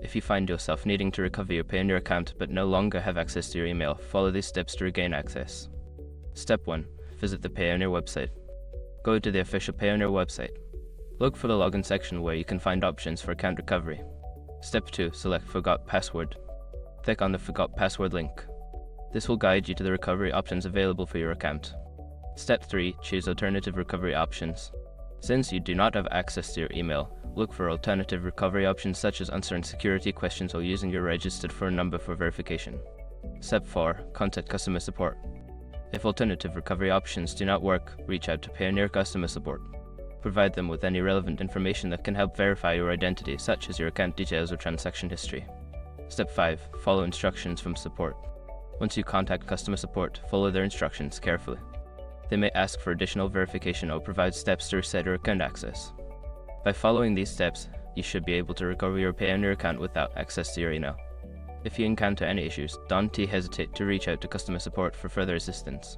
If you find yourself needing to recover your Payoneer account but no longer have access to your email, follow these steps to regain access. Step 1. Visit the Payoneer website. Go to the official Payoneer website. Look for the login section where you can find options for account recovery. Step 2. Select Forgot Password. Click on the Forgot Password link. This will guide you to the recovery options available for your account. Step 3. Choose alternative recovery options. Since you do not have access to your email, look for alternative recovery options such as answering security questions or using your registered phone number for verification. Step 4. Contact customer support. If alternative recovery options do not work, reach out to Payoneer customer support. Provide them with any relevant information that can help verify your identity, such as your account details or transaction history. Step 5. Follow instructions from support. Once you contact customer support, follow their instructions carefully. They may ask for additional verification or provide steps to reset your account access. By following these steps, you should be able to recover your Payoneer account without access to your email. If you encounter any issues, don't hesitate to reach out to customer support for further assistance.